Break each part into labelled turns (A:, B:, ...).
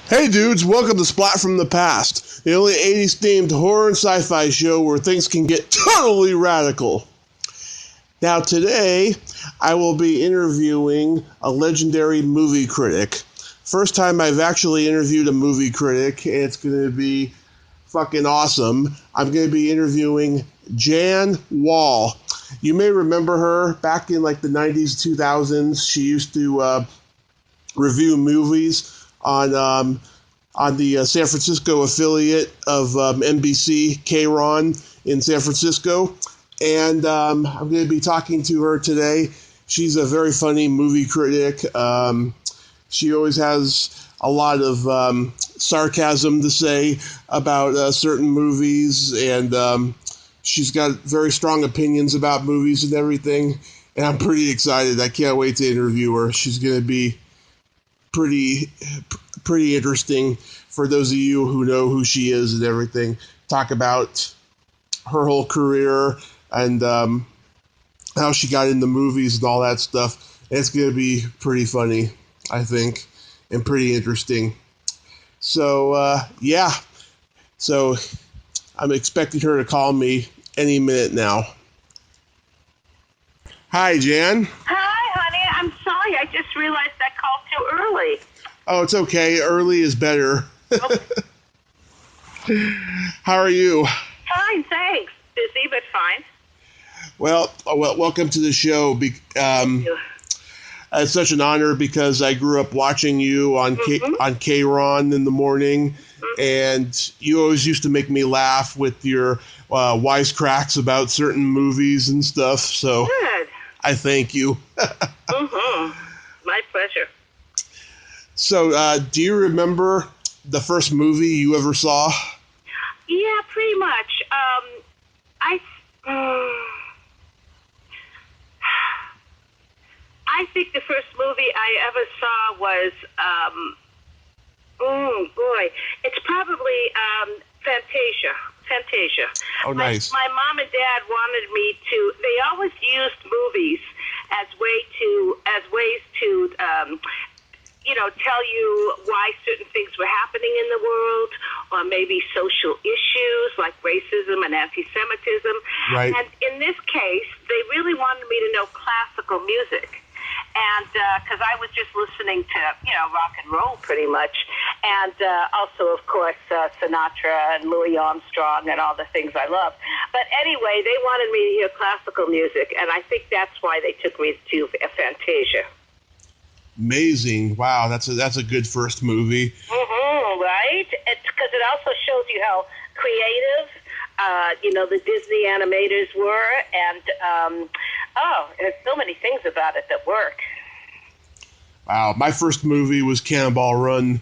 A: Hey dudes, welcome to Splat from the Past, the only 80s themed horror and sci-fi show where things can get totally radical. Now today, I will be interviewing a legendary movie critic. First time I've actually interviewed a movie critic, and it's going to be fucking awesome. I'm going to be interviewing Jan Wahl. You may remember her back in like the 90s, 2000s. She used to review movies on the San Francisco affiliate of NBC, K-Ron in San Francisco. And I'm going to be talking to her today. She's a very funny movie critic. She always has a lot of sarcasm to say about certain movies, and she's got very strong opinions about movies and everything. And I'm pretty excited. I can't wait to interview her. She's going to be pretty interesting for those of you who know who she is and everything. Talk about her whole career and how she got into movies and all that stuff. And it's going to be pretty funny, I think, and pretty interesting. So, yeah. So I'm expecting her to call me any minute now. Hi, Jan.
B: Hi, honey. I'm sorry. I just realized I called too early.
A: Oh, it's okay. Early is better.
B: Okay.
A: How are you?
B: Fine, thanks. Busy, but fine.
A: Well, welcome to the show. It's such an honor because I grew up watching you on K-Ron in the morning, and you always used to make me laugh with your wisecracks about certain movies and stuff. So
B: Good.
A: I thank you.
B: My pleasure.
A: So, do you remember the first movie you ever saw?
B: Yeah, pretty much. I think the first movie I ever saw was, it's probably Fantasia.
A: Oh, nice.
B: My mom and dad wanted me to. They always used movies as ways to tell you why certain things were happening in the world, or maybe social issues like racism and anti-Semitism.
A: Right.
B: And in this case, they really wanted me to know classical music. And because I was just listening to, rock and roll pretty much. And also, of course, Sinatra and Louis Armstrong and all the things I love. But anyway, they wanted me to hear classical music, and I think that's why they took me to Fantasia.
A: Amazing. Wow, that's a good first movie.
B: Right? It's because it also shows you how creative, the Disney animators were, and there's so many things about it that work.
A: Wow, my first movie was Cannonball Run.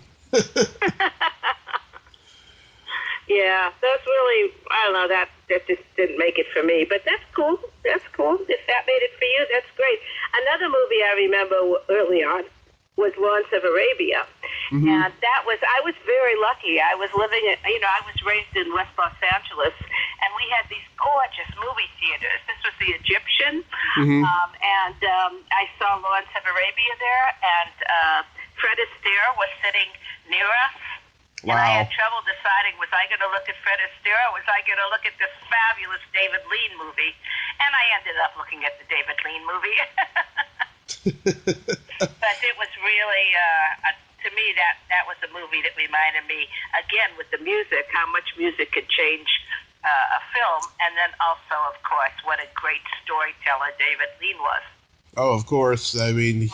B: Yeah, that's really, I don't know, that just didn't make it for me, but that's cool. That's cool. If that made it for you, that's great. Another movie I remember early on was Lawrence of Arabia. And I was very lucky. I was living I was raised in West Los Angeles, and we had these gorgeous movie theaters. This was the Egyptian, and I saw Lawrence of Arabia there, and Fred Astaire was sitting near us.
A: Wow.
B: And I had trouble deciding, was I going to look at Fred Astaire or was I going to look at this fabulous David Lean movie? And I ended up looking at the David Lean movie. But it was really, to me, that was a movie that reminded me, again, with the music, how much music could change a film. And then also, of course, what a great storyteller David Lean was. Oh,
A: of course. I mean,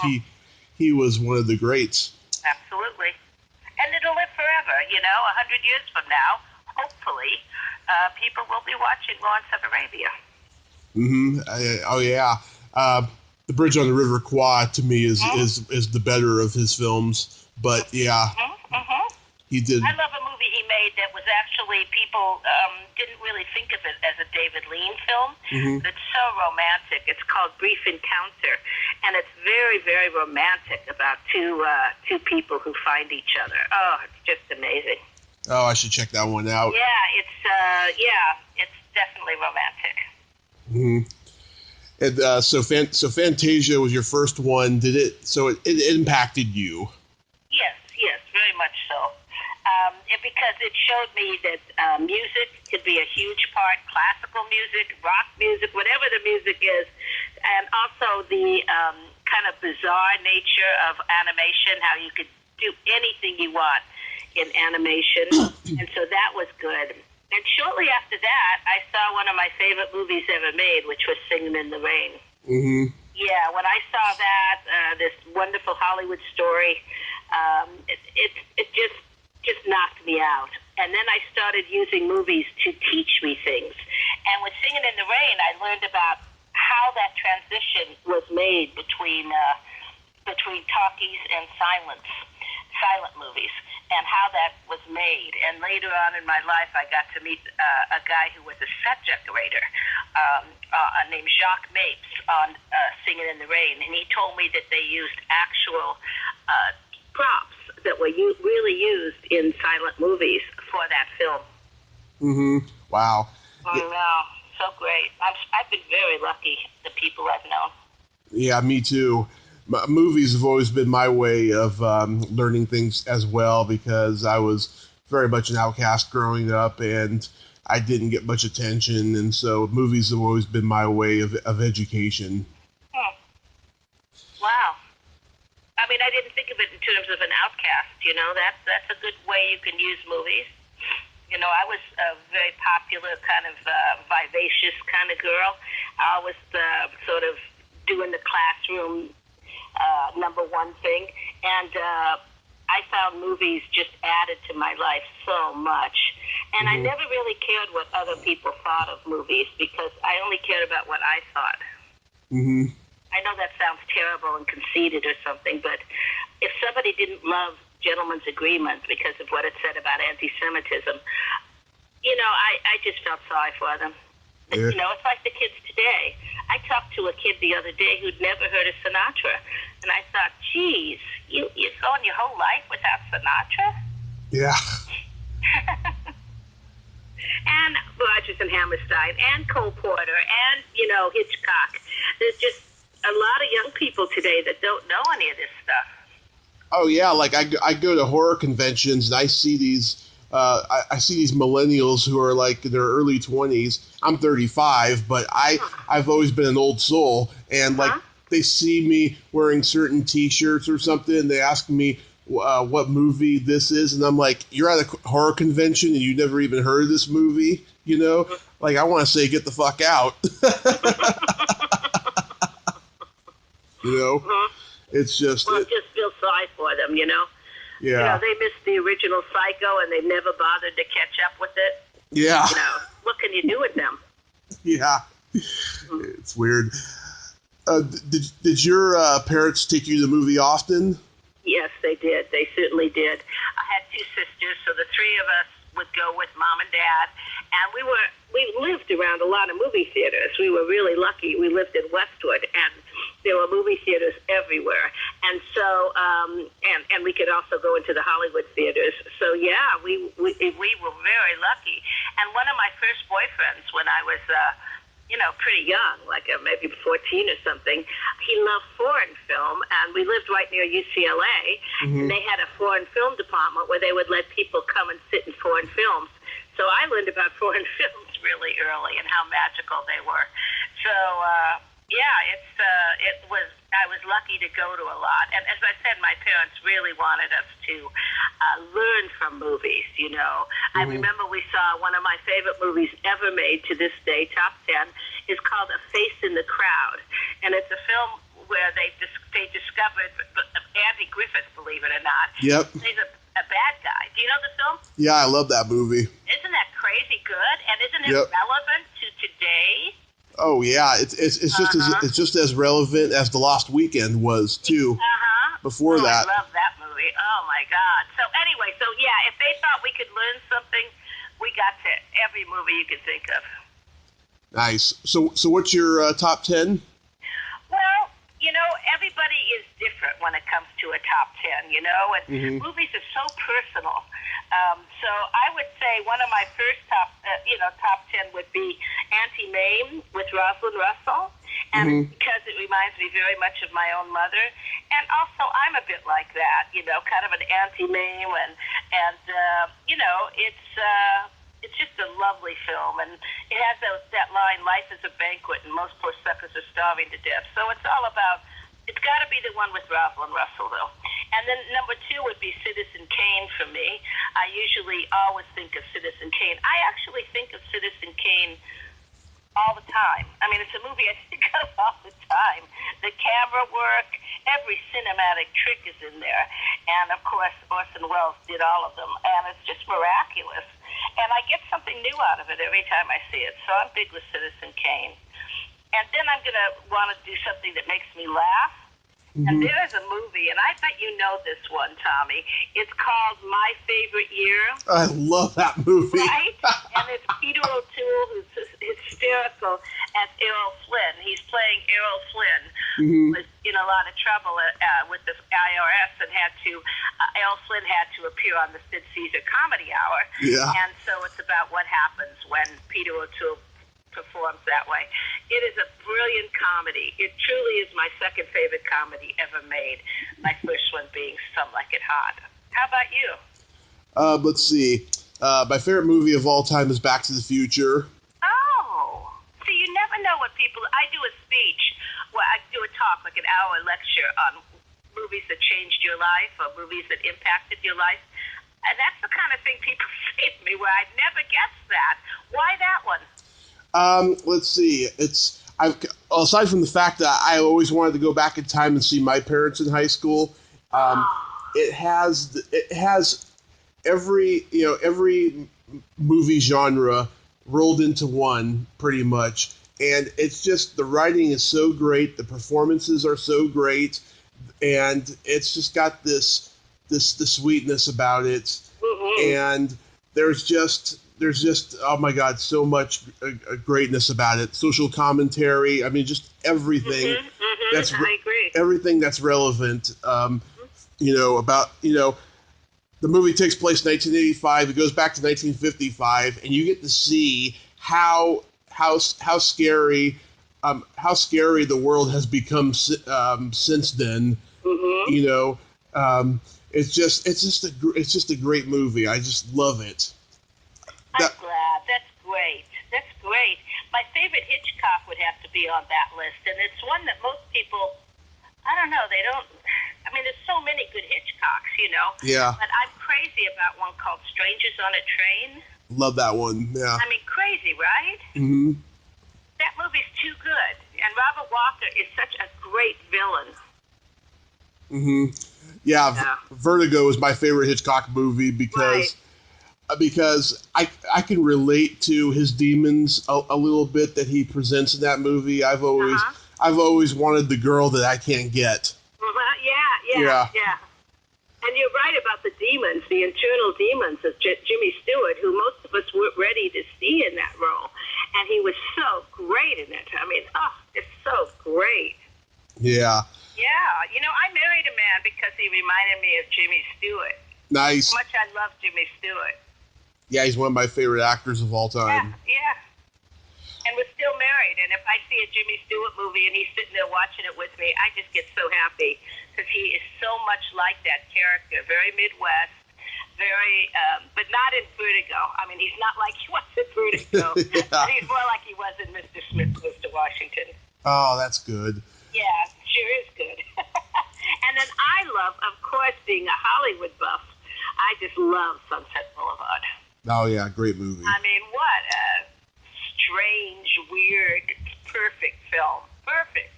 A: he was one of the greats.
B: Absolutely. And it'll live forever, 100 years from now, hopefully, people will be watching Lawrence of Arabia.
A: The Bridge on the River Kwai, to me, is the better of his films. But, yeah, he did.
B: I love a movie he made that was actually, people didn't really think of it as a David Lean film. But it's so romantic. It's called Brief Encounter. And it's very, very romantic about two people who find each other. Oh, it's just amazing.
A: Oh, I should check that one out.
B: Yeah, it's definitely romantic.
A: And so Fantasia was your first one. Did it? So it impacted you?
B: Yes, very much so. Because it showed me that music could be a huge part, classical music, rock music, whatever the music is, and also the kind of bizarre nature of animation, how you could do anything you want in animation, and so that was good. And shortly after that, I saw one of my favorite movies ever made, which was Singing in the Rain.
A: Mm-hmm.
B: Yeah, when I saw that, this wonderful Hollywood story, it just knocked me out. And then I started using movies to teach me things. And with Singing in the Rain, I learned about how that transition was made between talkies and silent movies, and how that was made. And later on in my life, I got to meet a guy who was a set decorator named Jacques Mapes on Singing in the Rain, and he told me that they used actual props that were really used in silent movies for that film.
A: Mm-hmm. Wow.
B: Oh, wow. So great. I've been very lucky, the people I've known.
A: Yeah, me too. Movies have always been my way of learning things as well, because I was very much an outcast growing up and I didn't get much attention, and so movies have always been my way of education.
B: Wow. I mean, I didn't think of it in terms of an outcast, you know. That's a good way you can use movies. You know, I was a very popular kind of vivacious kind of girl. I was sort of doing the classroom number one thing, and I found movies just added to my life so much. And I never really cared what other people thought of movies, because I only cared about what I thought.
A: Mm-hmm.
B: I know that sounds terrible and conceited or something, but if somebody didn't love Gentleman's Agreement because of what it said about anti-Semitism, you know, I just felt sorry for them. Yeah. You know, it's like the kids today. I talked to a kid the other day who'd never heard of Sinatra, and I thought, geez, you've gone your whole life without Sinatra?
A: Yeah.
B: And Rodgers and Hammerstein, and Cole Porter, and, you know, Hitchcock. There's just a lot of young people today that don't know any of this stuff.
A: Oh, yeah, like I go to horror conventions and I see these I see these millennials who are like in their early 20s. I'm 35, but I've always been an old soul, and like they see me wearing certain T-shirts or something, and they ask me what movie this is, and I'm like, you're at a horror convention and you never even heard of this movie, you know? Like, I want to say, get the fuck out. You know? It's just...
B: Well, just feel sorry for them, you know?
A: Yeah.
B: You know, they missed the original Psycho and they never bothered to catch up with it.
A: Yeah.
B: You know, what can you do with them?
A: Yeah. It's weird. Did your parents take you to the movie often?
B: Yes, they did. They certainly did. I had two sisters, so the three of us would go with Mom and Dad, and we lived around a lot of movie theaters. We were really lucky. We lived in Westwood, and there were movie theaters everywhere. And so, and we could also go into the Hollywood theaters. So yeah, we were very lucky. And one of my first boyfriends, when I was you know, pretty young, like maybe 14 or something, he loved foreign film, and we lived right near UCLA, and they had a foreign film department where they would let people come and sit in foreign films. So I learned about foreign films really early and how magical they were. So, yeah, I was lucky to go to a lot. And as I said, my parents really wanted us to learn from movies, you know. I remember we saw one of my favorite movies ever made to this day, top 10, is called A Face in the Crowd. And it's a film where they discovered Andy Griffith, believe it or not.
A: Yep.
B: He's a bad guy. Do you know the film?
A: Yeah, I love that movie.
B: Isn't that crazy good? And isn't it relevant to today?
A: Oh yeah, it's just as relevant as The Lost Weekend was too. Before that.
B: I love that movie. Oh my God. So anyway, so yeah, if they thought we could learn something, we got to every movie you could think of. Nice.
A: So what's your top 10?
B: Well, you know, everybody is different when it comes to a top 10, you know, and movies are so personal. So I would say one of my first top 10 would be Auntie Mame with Rosalind Russell, and because it reminds me very much of my own mother. And also, I'm a bit like that, kind of an anti-meme, and it's just a lovely film, and it has that line, "Life is a banquet, and most poor suckers are starving to death." So it's all about. It's got to be the one with Rosalind Russell, though. And then number 2 would be Citizen Kane for me. I usually always think of Citizen Kane. I actually think of Citizen Kane all the time. I mean, it's a movie I think of all the time. The camera work, every cinematic trick is in there. And, of course, Orson Welles did all of them. And it's just miraculous. And I get something new out of it every time I see it. So I'm big with Citizen Kane. And then I'm going to want to do something that makes me laugh. Mm-hmm. And there is a movie, and I bet you know this one, Tommy. It's called My Favorite Year.
A: I love that movie.
B: Right? And it's Peter O'Toole, who's hysterical, as Errol Flynn. He's playing Errol Flynn, who was in a lot of trouble with the IRS and Errol Flynn had to appear on the Sid Caesar Comedy Hour.
A: Yeah.
B: And so it's about what happens when Peter O'Toole performs that way. It is a brilliant comedy. It truly is my second favorite comedy ever made. My first one being Some Like It Hot. How about you?
A: Let's see. My favorite movie of all time is Back to the Future.
B: Oh, see, you never know what people. I do a speech. Well, I do a talk, like an hour lecture on movies that changed your life or movies that impacted your life. And that's the kind of thing people say to me where I'd never guessed that. Why that one?
A: Let's see. Aside from the fact that I always wanted to go back in time and see my parents in high school, it has every movie genre rolled into one pretty much, and it's just the writing is so great, the performances are so great, and it's just got this sweetness about it, and there's just oh my God, so much greatness about it. Social commentary. I mean, just everything. I agree. Everything that's relevant. The movie takes place in 1985. It goes back to 1955, and you get to see how scary the world has become since then. It's just a great movie. I just love it.
B: I'm glad. That's great. That's great. My favorite Hitchcock would have to be on that list, and it's one that most people, I don't know, they don't, I mean, there's so many good Hitchcocks,
A: Yeah.
B: But I'm crazy about one called Strangers on a Train.
A: Love that one, yeah.
B: I mean, crazy, right?
A: Mm-hmm.
B: That movie's too good, and Robert Walker is such a great villain.
A: Mm-hmm. Yeah. Vertigo is my favorite Hitchcock movie because I can relate to his demons a little bit that he presents in that movie. I've always wanted the girl that I can't get.
B: Yeah. And you're right about the demons, the internal demons of Jimmy Stewart, who most of us weren't ready to see in that role. And he was so great in it. I mean, it's so great.
A: Yeah.
B: Yeah. I married a man because he reminded me of Jimmy Stewart.
A: Nice.
B: How much I love Jimmy Stewart.
A: Yeah, he's one of my favorite actors of all time.
B: Yeah. And we're still married. And if I see a Jimmy Stewart movie and he's sitting there watching it with me, I just get so happy because he is so much like that character. Very Midwest, very, but not in Vertigo. I mean, he's not like he was in Vertigo. But he's more like he was in Mr. Smith, Mr. Washington.
A: Oh, that's good.
B: Yeah, sure is good. And then I love, of course, being a Hollywood buff, I just love Sunset Boulevard.
A: Oh, yeah, great movie.
B: I mean, what a strange, weird, perfect film. Perfect.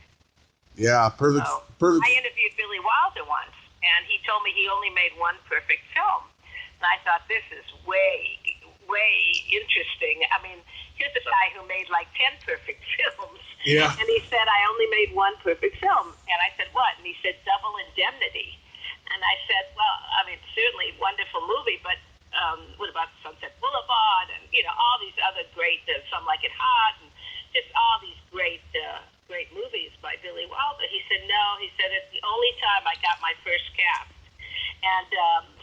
A: Yeah, perfect.
B: I interviewed Billy Wilder once, and he told me he only made one perfect film. And I thought, this is way, way interesting. I mean, here's a guy who made like 10 perfect films.
A: Yeah.
B: And he said, I only made one perfect film. And I said, what? And he said, Double Indemnity. And I said, well, I mean, certainly wonderful movie, but what about Sunset Boulevard and, all these other great, Some Like It Hot, and just all these great movies by Billy Wilder. He said, no, he said, it's the only time I got my first cast. And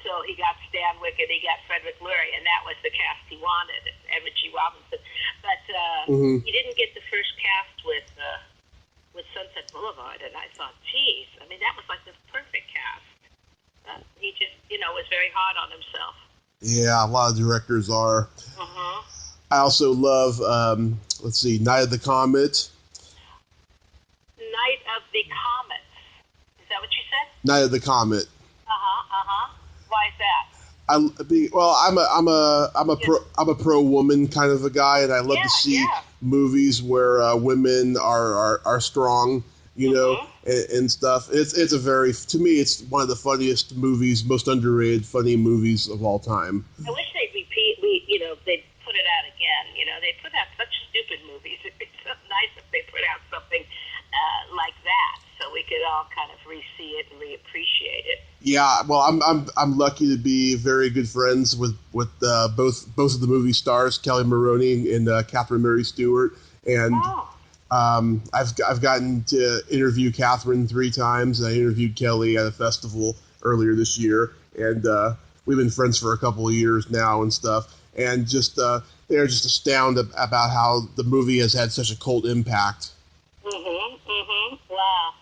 B: so he got Stan Wick and he got Frederick Lurie, and that was the cast he wanted, Edward G. Robinson. But he didn't get the first cast with Sunset Boulevard, and I thought, geez, I mean, that was like the very hard on himself.
A: Yeah, a lot of directors are.
B: Mm-hmm.
A: I also love, Night of the Comet.
B: Night of the Comets. Is that what you said?
A: Night of the Comet.
B: Why is that?
A: I'm a pro woman kind of a guy, and I love to see movies where women are strong, you know, and stuff. It's a very, to me, it's one of the funniest movies, most underrated funny movies of all time.
B: I wish they'd they'd put it out again. You know, they put out such stupid movies. It'd be so nice if they put out something like that, so we could all kind of re-see it and reappreciate it.
A: Yeah, well, I'm lucky to be very good friends with both of the movie stars, Kelly Maroney and Catherine Mary Stewart, and I've gotten to interview Catherine 3 times, and I interviewed Kelly at a festival earlier this year, and we've been friends for a couple of years now and stuff, and just they're just astounded about how the movie has had such a cult impact.
B: Wow.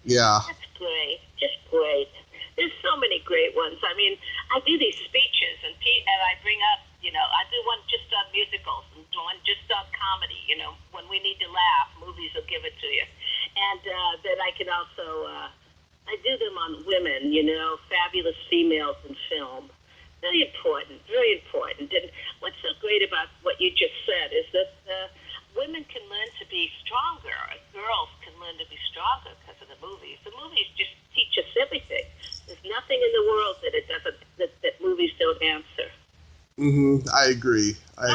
A: Yeah.
B: That's great. Just great. There's so many great ones. I mean, I do these speeches, and I bring up, I do one just on musicals and one just on comedy. You know, when we need to laugh, movies will give it to you. And then I can also, I do them on women, fabulous females in film. Very important, very important. And what's so great about what you just said is that women can learn to be stronger. Girls can learn to be stronger because of the movies. The movies just teach us everything. There's nothing in the world that it doesn't that movies don't answer.
A: I agree. I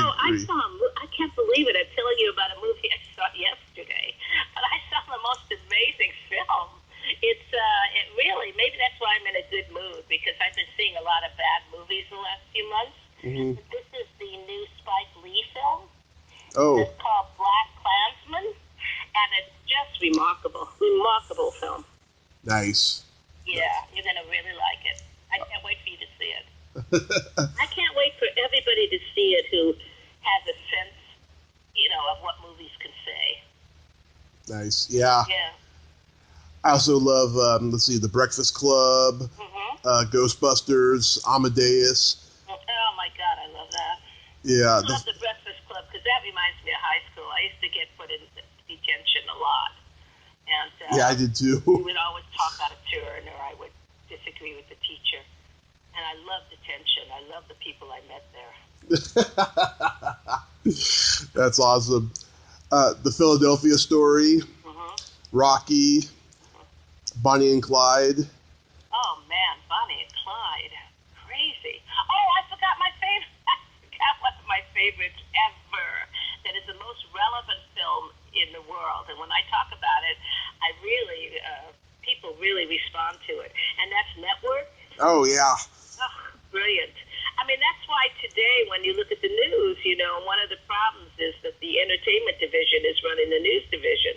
B: can't believe it. I'm telling you about a movie I saw yesterday, but I saw the most amazing film. It really, maybe that's why I'm in a good mood, because I've been seeing a lot of bad movies the last few months. But this is the new Spike Lee film.
A: Oh.
B: It's called Black Klansman, and it's just remarkable. Remarkable film.
A: Nice.
B: Yeah, you're going to really like it. I can't wait for you to see it. I can't wait for everybody to see it who has a sense, of what movies can say.
A: Nice. Yeah.
B: Yeah.
A: I also love, The Breakfast Club, Ghostbusters, Amadeus.
B: Oh, my God, I love that.
A: Yeah.
B: I love The Breakfast Club because that reminds me of high school. I used to get put in detention a lot. And
A: yeah, I did too.
B: We would always talk out of turn, or I would disagree with the teacher. And I love detention. I love the people I met there.
A: That's awesome. The Philadelphia Story, Rocky, Bonnie and Clyde.
B: Oh, man, Bonnie and Clyde. Crazy. Oh, I forgot my favorite. I forgot one of my favorites ever. That is the most relevant film in the world. And when I talk about it, people really respond to it. And that's Network.
A: Oh, yeah.
B: Oh, brilliant. I mean, that's why today when you look at the news, one of the problems is that the entertainment division is running the news division.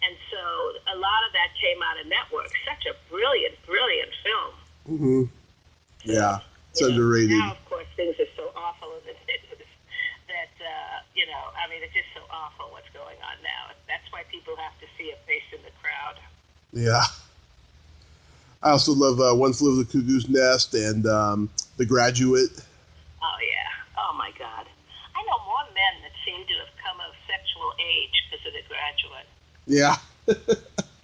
B: And so a lot of that came out of Network. Such a brilliant, brilliant film.
A: Yeah, it's underrated.
B: Now, of course, things are so awful in the news that, it's just so awful what's going on now. That's why people have to see a face in the crowd.
A: Yeah. I also love One Flew Over the Cuckoo's Nest and The Graduate.
B: Oh, yeah. Oh, my God. I know more men that seem to have come of sexual age because of The Graduate.
A: Yeah.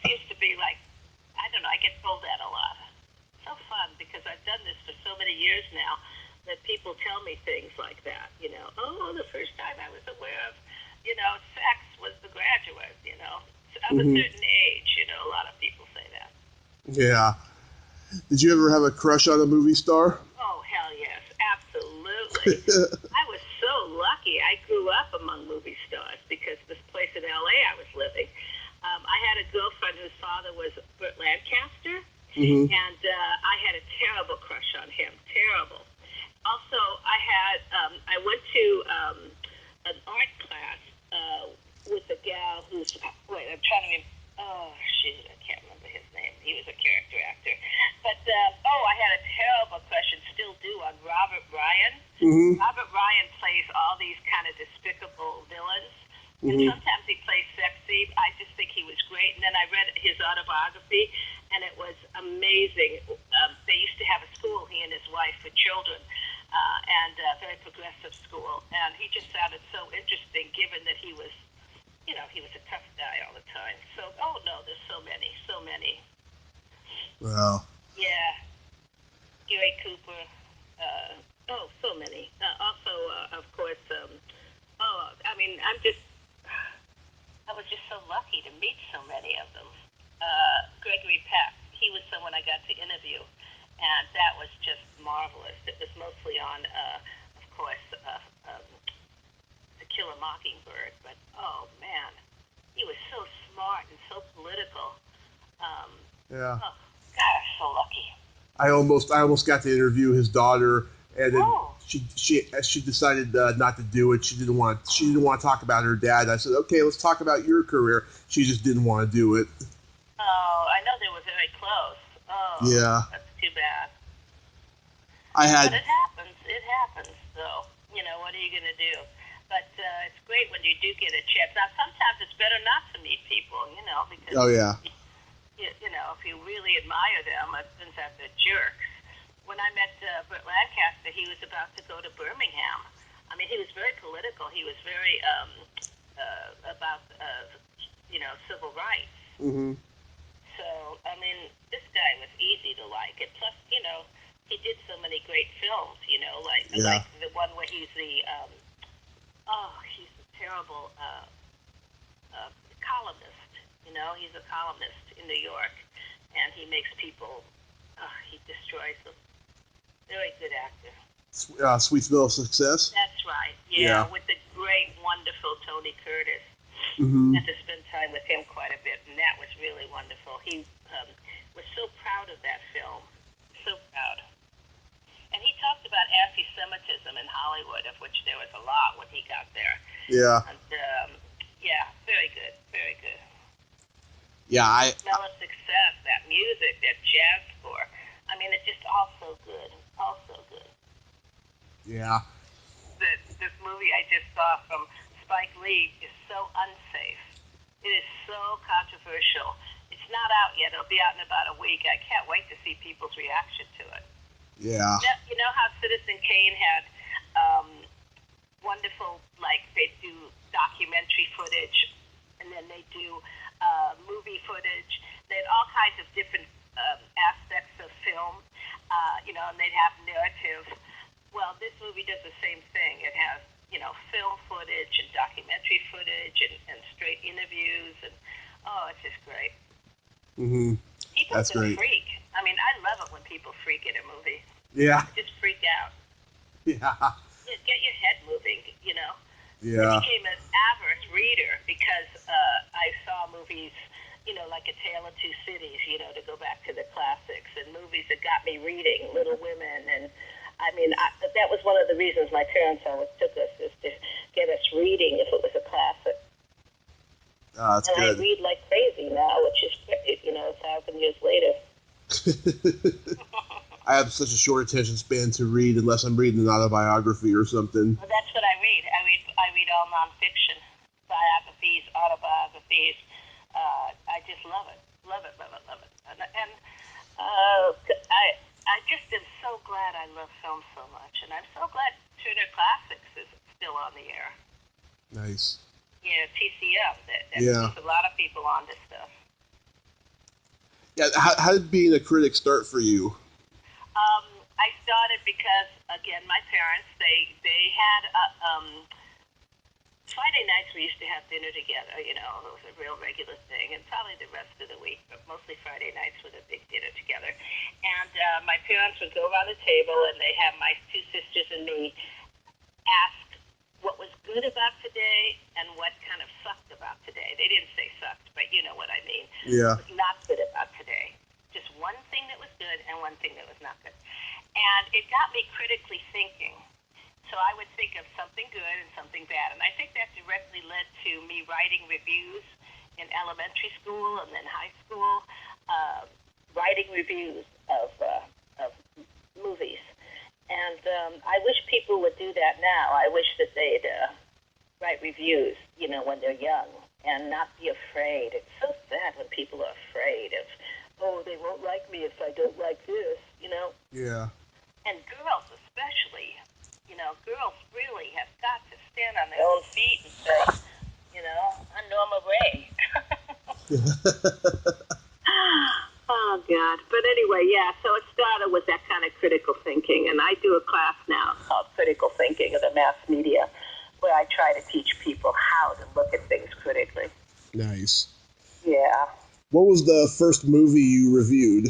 B: Seems to be like, I don't know, I get told that a lot. So fun, because I've done this for so many years now that people tell me things like that, Oh, the first time I was aware of, sex was The Graduate, Of a certain age, a lot of people say that.
A: Yeah. Did you ever have a crush on a movie star?
B: Oh, hell yes, absolutely. I was so lucky. I grew up among movie stars because this place in L.A. I was living. I had a girlfriend whose father was Burt Lancaster, and I had a terrible crush on him. Terrible. Also, I went to an art class with a gal who's, I'm trying to remember, I can't remember his name. He was a character actor. But, I had a terrible crush and still do on Robert Ryan. Robert Ryan plays all these kind of despicable villains. And sometimes he plays sexy. I just think he was great. And then I read his autobiography, and it was amazing. They used to have a school, he and his wife, and very progressive school. And he just sounded so interesting, given that he was, he was a tough guy all the time. So, oh no, there's so many, so many.
A: Wow.
B: Yeah, Gary Cooper. So many. Also, of course. I was just so lucky to meet so many of them. Gregory Peck. He was someone I got to interview, and that was just marvelous. It was mostly on, of course, To Kill a Mockingbird. But oh man, he was so smart and so political.
A: Yeah.
B: Oh God, I'm so lucky.
A: I almost got to interview his daughter, and then
B: Oh.
A: she decided not to do it. She didn't want to talk about her dad. I said, okay, let's talk about your career. She just didn't want to do it.
B: Oh, I know they were very close. Oh,
A: Yeah.
B: that's too bad.
A: But
B: it happens. It happens. So, what are you going to do? But it's great when you do get a chance. Now, sometimes it's better not to meet people, because
A: oh yeah.
B: if you really admire them, it turns out they're jerks. When I met Burt Lancaster, he was about to go to Birmingham. I mean, he was very political. He was very about civil rights.
A: Mm-hmm.
B: So, I mean, this guy was easy to like. And plus, he did so many great films, like the one where he's the, he's a terrible columnist. He's a columnist in New York, and he makes people, he destroys them. Very good actor.
A: Sweet Smell of Success.
B: That's right. Yeah, with the great, wonderful Tony Curtis.
A: Mm-hmm.
B: Had to spend time with him quite a bit, and that was really wonderful. He was so proud of that film. So proud. And he talked about anti-Semitism in Hollywood, of which there was a lot when he got there.
A: Yeah.
B: And, very good. Very good.
A: Yeah,
B: Smell of Success, that music, that jazz score. I mean, it's just all so good. All so good.
A: Yeah.
B: This movie I just saw from Spike Lee is so unsafe. It is so controversial. It's not out yet. It'll be out in about a week. I can't wait to see people's reaction to it.
A: Yeah.
B: You know how Citizen Kane had wonderful, they do documentary footage, and then they do movie footage. They had all kinds of different aspects of film, and they'd have narrative. Well, this movie does the same thing. It has, film footage and documentary footage and straight interviews, and it's just great.
A: Mm-hmm.
B: People
A: That's
B: can
A: great.
B: freak. I mean, I love it when people freak in a movie.
A: Yeah.
B: Just freak out.
A: Yeah.
B: Get your head moving,
A: Yeah.
B: I became an average reader because I saw movies, like A Tale of Two Cities, to go back to the classics, and movies that got me reading, Little Women, and I mean, that was one of the reasons my parents always took us, is to get us reading if it was a classic.
A: That's good.
B: I read like crazy now, which is great, 1,000 years later.
A: I have such a short attention span to read unless I'm reading an autobiography or something.
B: Well, that's what I read. I read all nonfiction, biographies, autobiographies. I just love it. Love it, love it, love it. And I just am so glad I love film so much. And I'm so glad Turner Classics is still on the air.
A: Nice.
B: Yeah, TCM. That
A: Yeah.
B: puts a lot of people on this stuff.
A: Yeah. How did being a critic start for you?
B: I started because, again, my parents, they had Friday nights we used to have dinner together, it was a real regular thing, and probably the rest of the week, but mostly Friday nights was a big dinner together. And my parents would go around the table, and they'd have my two sisters and me ask what was good about today and what kind of sucked about today. They didn't say sucked, but you know what I mean.
A: Yeah.
B: What was not good about today. Just one thing that was good and one thing that was not good. And it got me critically thinking. So I would think of something good and something bad. And I think that directly led to me writing reviews in elementary school and then high school, writing reviews of movies. And I wish people would do that now. I wish that they'd write reviews, when they're young and not be afraid. It's so sad when people are afraid of, they won't like me if I don't like this,
A: Yeah.
B: And girls especially. Oh, God. But anyway, yeah, so it started with that kind of critical thinking. And I do a class now called Critical Thinking of the Mass Media, where I try to teach people how to look at things critically.
A: Nice.
B: Yeah.
A: What was the first movie you reviewed?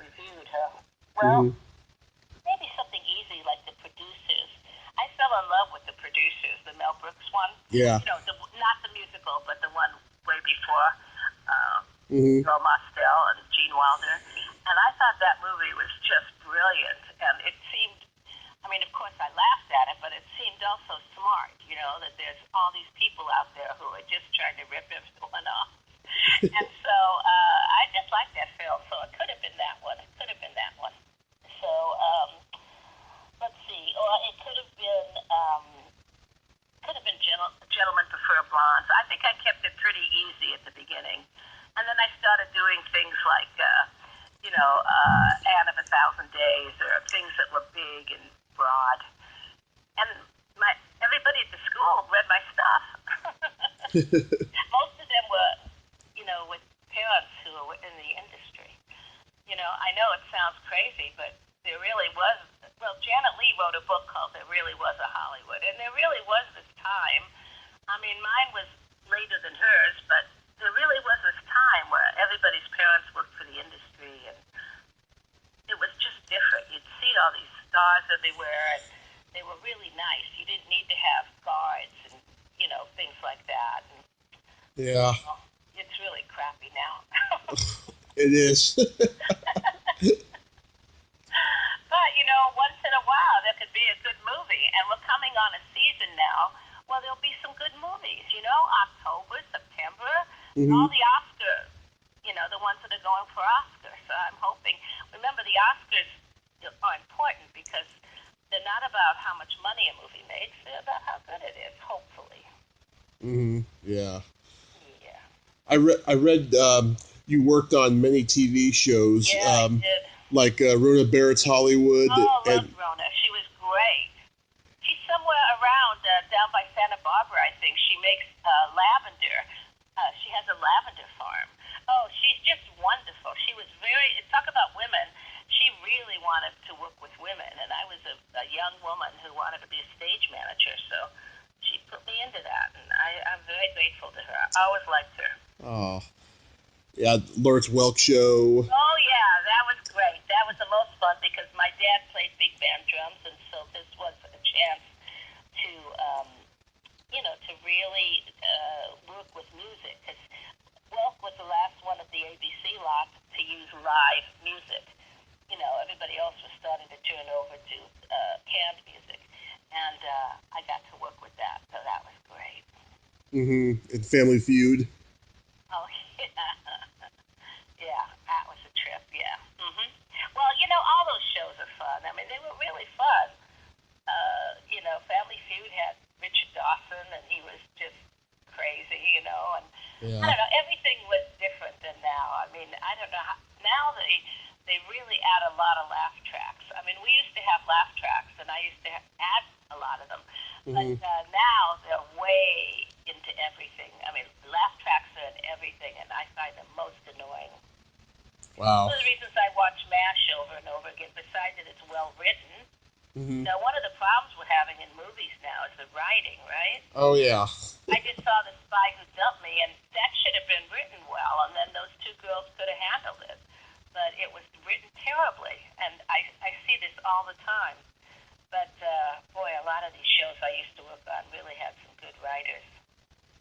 B: Reviewed, huh? Well, maybe something easy like The Producers. I fell in love with The Producers, the Mel Brooks one.
A: Yeah.
B: You know, not the musical, but the one way before. Joe Mostel and Gene Wilder. And I thought that movie was just brilliant. And it seemed, I mean, of course I laughed at it, but it seemed also smart, you know, that there's all these people out there who are just trying to rip everyone off. And so I just liked that film. So it could have been that one. It could have been that one. So let's see. Or it could have been Gentlemen Prefer Blondes. I think I kept it pretty easy at the beginning. And then I started doing things like, Anne of a Thousand Days, or things that were big and broad. And everybody at the school read my stuff. Most of them were, with parents who were in the industry. I know it sounds crazy, but there really was, Janet Leigh wrote a book called There Really Was a Hollywood. And there really was this time. I mean, mine was later than hers, but there really was this time where everybody's parents worked for the industry, and it was just different. You'd see all these stars everywhere, and they were really nice. You didn't need to have guards and, things like that. And,
A: Yeah.
B: It's really crappy now.
A: It is.
B: But, once in a while there could be a good movie, and we're coming on a season now. Well, there'll be some good movies, October, September, all the Oscars, the ones that are going for Oscars. So I'm hoping, remember the Oscars are important because they're not about how much money a movie makes, they're about how good it is, hopefully.
A: Yeah.
B: Yeah.
A: I read you worked on many TV shows.
B: Yeah, I did.
A: Like Rona Barrett's Hollywood.
B: Oh, I love Rona. She was great. She's somewhere around down by Santa Barbara, I think. She makes lavender. She has a lavender farm. Oh, she's just wonderful. She was talk about women. She really wanted to work with women, and I was a young woman who wanted to be a stage manager, so she put me into that, and I'm very grateful to her. I always liked her.
A: Oh. Yeah, Lawrence Welk Show.
B: Oh, yeah, that was great. That was the most fun because my dad played big band drums, and so this was a chance to, to really work with music. Because Welk was the last one of the ABC lot to use live music. Everybody else was starting to turn over to canned music, and I got to work with that, so that was great.
A: And Family Feud.
B: Oh, yeah. Yeah, that was a trip, yeah. Well, all those shows are fun. I mean, they were really fun. Family Feud had Richard Dawson, and he was just crazy, and
A: Yeah.
B: I don't know, everything was different than now. I mean, I don't know how, now they really add a lot of laugh tracks. I mean, we used to have laugh tracks, and I used to add a lot of them. But now they're way into everything. I mean, laugh tracks are in everything, and I find them most annoying.
A: Wow.
B: One of the reasons I watch MASH over and over again, besides that it's well written, now one of the problems we're having in movies now is the writing, right?
A: Oh, yeah.
B: I just saw The Spy Who Dumped Me, and that should have been written well, and then those two girls could have handled it. But it was written terribly, and I see this all the time. But, boy, a lot of these shows I used to work on really had some good writers.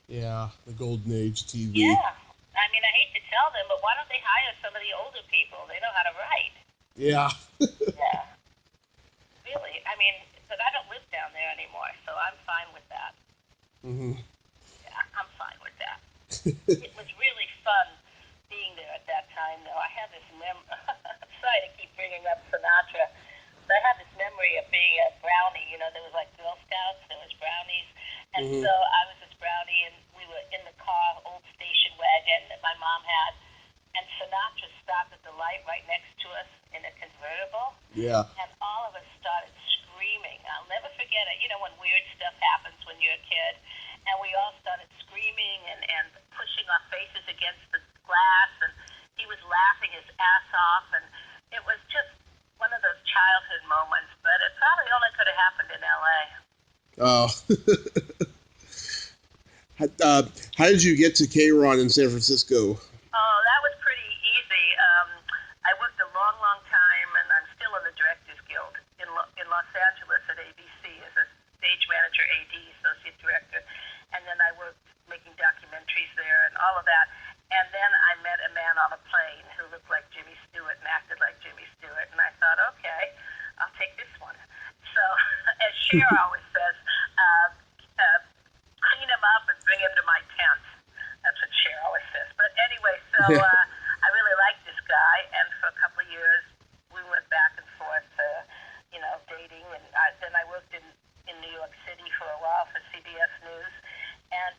A: Yeah, the golden age TV.
B: Yeah. I mean, I hate to tell them, but why don't they hire some of the older people? They know how to write.
A: Yeah.
B: Yeah. Really. I mean, but I don't live down there anymore, so I'm fine with that. Yeah, I'm fine with that. It was really fun being there at that time, though. I have this I'm sorry to keep bringing up Sinatra, but I have this memory of being a brownie. There was like Girl Scouts, there was brownies, and so I was this brownie, and we were in the car, old station wagon that my mom had, and Sinatra stopped at the light right next to us in a convertible.
A: Yeah.
B: And all of us started screaming. I'll never forget it. When weird stuff happens when you're a kid, and we all started screaming. screaming and pushing our faces against the glass, and he was laughing his ass off, and it was just one of those childhood moments, but it probably only could have happened in L.A.
A: Oh. How did you get to K-Ron in San Francisco?
B: Oh, that was pretty easy. I worked a long, long time, and I'm still in the Directors Guild in Los Angeles at ABC as a stage manager, AD, associate director, and then I worked making documentaries there and all of that. And then I met a man on a plane who looked like Jimmy Stewart and acted like Jimmy Stewart, and I thought, okay, I'll take this one. So, as Cher always says, clean him up and bring him to my tent. That's what Cher always says. But anyway, so I really liked this guy, and for a couple of years, we went back and forth, dating. And then I worked in New York City for a while for CBS News, and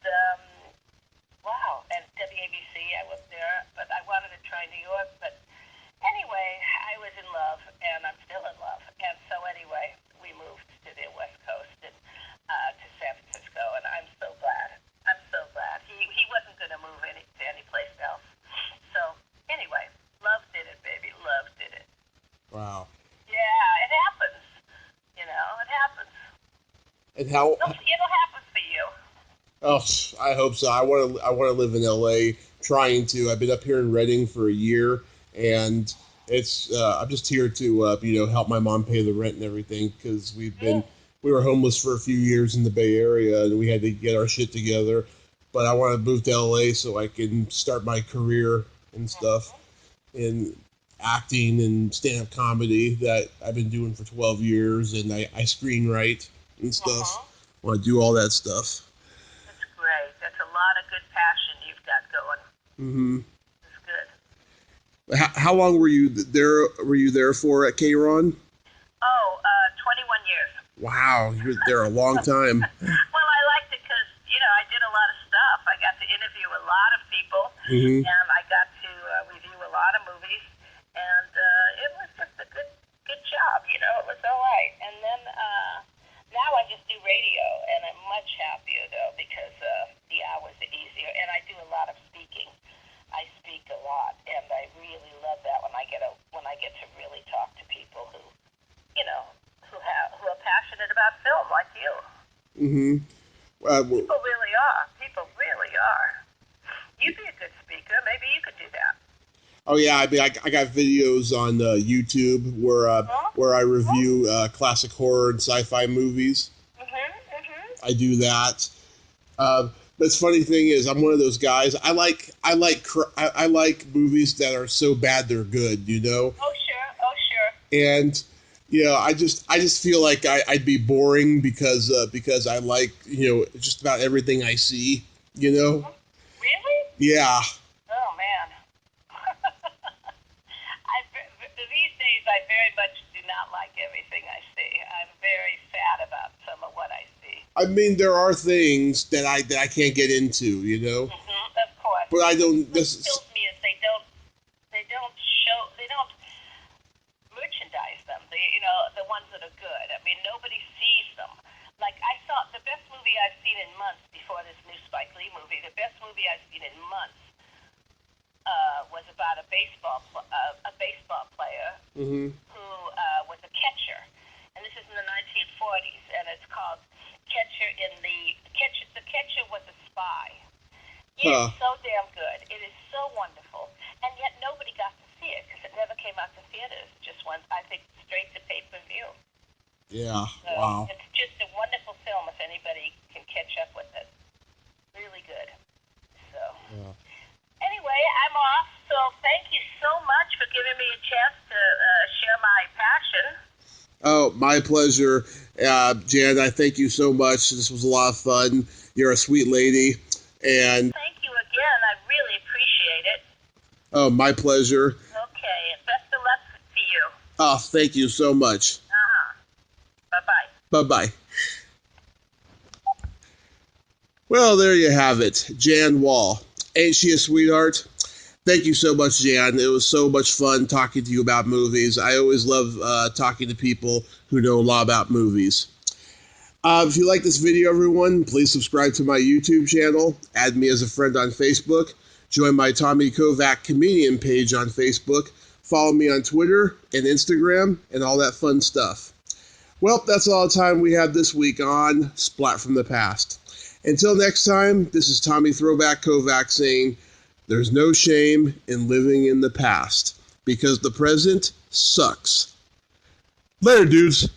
B: and WABC, I worked there, but I wanted to try New York. But anyway, I was in love, and I'm still in love. And so anyway, we moved to the West Coast and to San Francisco, and I'm so glad. I'm so glad. He wasn't going to move to any place else. So anyway, love did it, baby. Love did it.
A: Wow.
B: Yeah, it happens. It happens.
A: And how?
B: It'll happen for you.
A: Oh, I hope so. I want to live in LA. Trying to. I've been up here in Redding for a year, and it's. I'm just here to help my mom pay the rent and everything, because we were homeless for a few years in the Bay Area, and we had to get our shit together. But I want to move to LA so I can start my career and stuff in acting and stand-up comedy that I've been doing for 12 years, and I screenwrite and stuff. I want to do all that stuff.
B: That's great. That's a lot of good passion you've got going.
A: Mm-hmm.
B: That's good.
A: How long were you there? Were you there for at K-Ron?
B: 21 years.
A: Wow, you were there a long time.
B: Well, I liked it because, I did a lot of stuff. I got to interview a lot of people,
A: Mm-hmm.
B: and I got to review a lot of movies, and it was just a good job, it was all right. And then now I just do radio, and I'm much happier, though, because the hours are easier, and I do a lot of speaking. I speak a lot, and I really love that when I get to really talk to people who are passionate about film like you.
A: Mm-hmm.
B: People really are. People really are. You'd be a good speaker. Maybe you could do that.
A: Oh yeah, I mean, I got videos on YouTube where I review classic horror and sci-fi movies.
B: Mm-hmm.
A: I do that. But the funny thing is, I'm one of those guys. I like movies that are so bad they're good.
B: Oh sure.
A: And I just feel like I'd be boring because I like just about everything I see.
B: Really?
A: Yeah.
B: Oh man. These days I very much do not like everything I see. I'm very sad about some of what I see.
A: I mean, there are things that I can't get into.
B: Mm-hmm, of course.
A: But I don't.
B: What kills me is they don't merchandise them. The ones that are good. I mean, nobody sees them. Like, I saw the best movie I've seen in months before this new Spike Lee movie. The best movie I've seen in months was about a baseball player
A: Mm-hmm.
B: who was a catcher, and this is in the 1940s, and it's called The Catcher Was a Spy. It is so damn good. It is so wonderful, and yet nobody got to see it because it never came out to theaters. It just went, I think, straight to pay-per-view.
A: Yeah.
B: So
A: Wow.
B: it's just a wonderful film if anybody can catch up with it. Really good. So anyway, I'm off. So thank you so much for giving me a chance to share my passion.
A: Oh, my pleasure, Jan. I thank you so much. This was a lot of fun. You're a sweet lady, and
B: thank you again. I really appreciate it.
A: Oh, my pleasure.
B: Okay, and best of luck to you.
A: Oh, thank you so much.
B: Bye-bye.
A: Bye-bye. Well, there you have it. Jan Wahl. Ain't she a sweetheart? Thank you so much, Jan. It was so much fun talking to you about movies. I always love talking to people who know a lot about movies. If you like this video, everyone, please subscribe to my YouTube channel, add me as a friend on Facebook, join my Tommy Kovac comedian page on Facebook, follow me on Twitter and Instagram, and all that fun stuff. Well, that's all the time we have this week on Splat from the Past. Until next time, this is Tommy Throwback Kovac saying, there's no shame in living in the past, because the present sucks. Later, dudes.